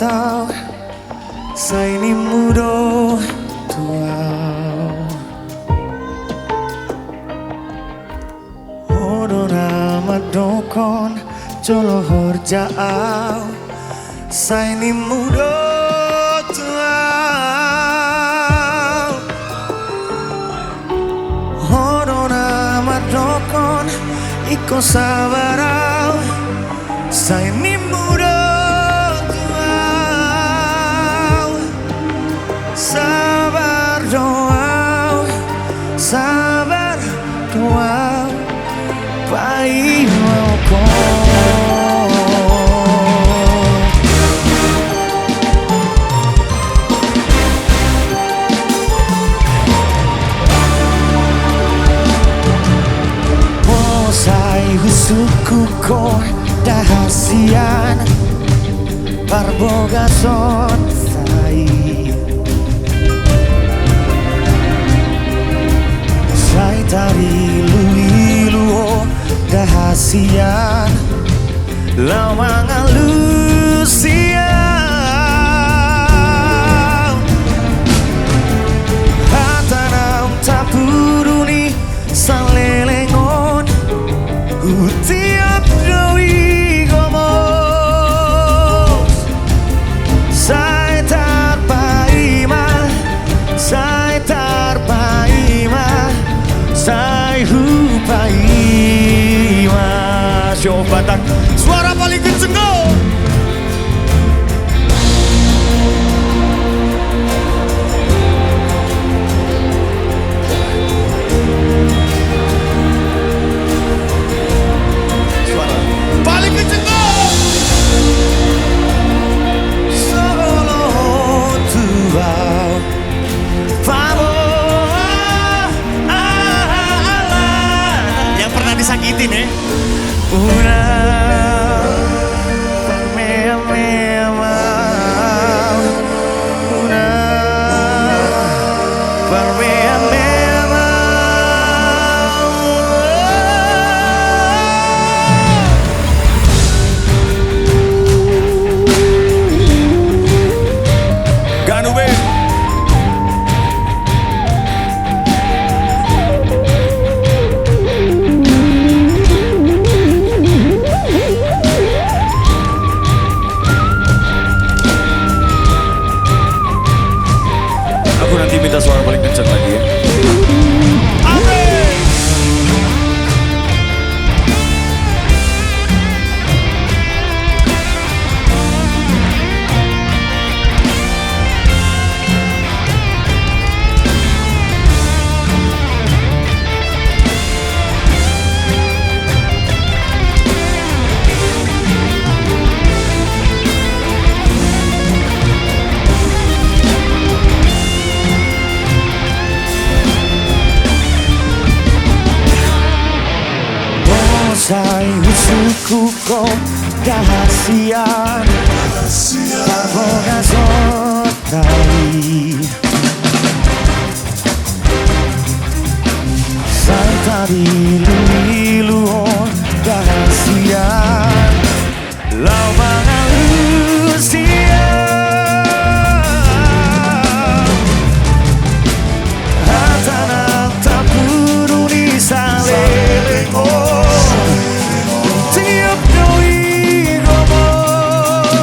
tao say ni mudo tuao Odona madokon jolohor jao say ni mudo tuao Odona madokon iko sabarao say ni mudo sabar doa, sabar doa, pai mau oh sai husuku ko dahasian barbogason sai Sai tari luiluo dahasian Lawangan lusian Hatanam tapuruni salelengon Utiap doi gomos Sai tarpaima Sai tarpaima Sai hupai Masyo Batak suara paling kenceng go suara paling kenceng go Solo tuau disakitin ya una parmea una parmea Ganube Aku nanti minta suara paling kencang lagi ya. Amin. Sai husuku ko dahasian Barbogason tari Sai tari luiluon dahasian Lawangan lusian Hatanang tapuruni salengon Tiap doi gomos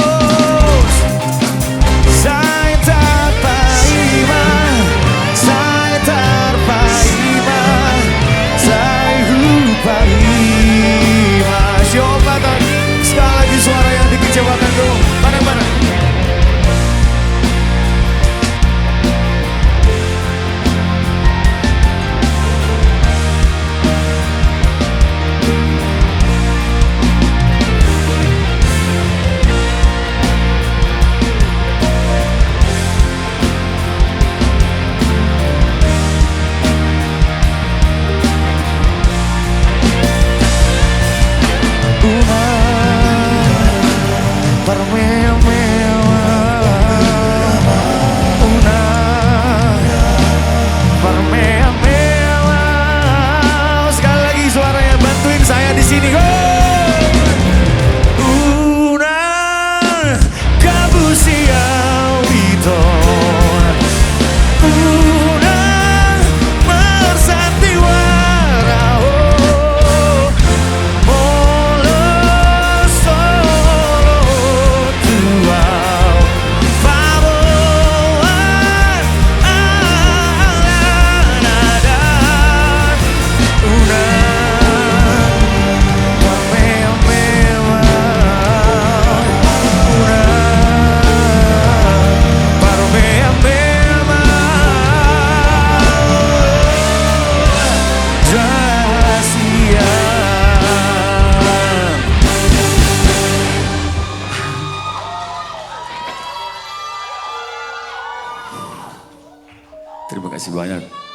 Makasih banyak.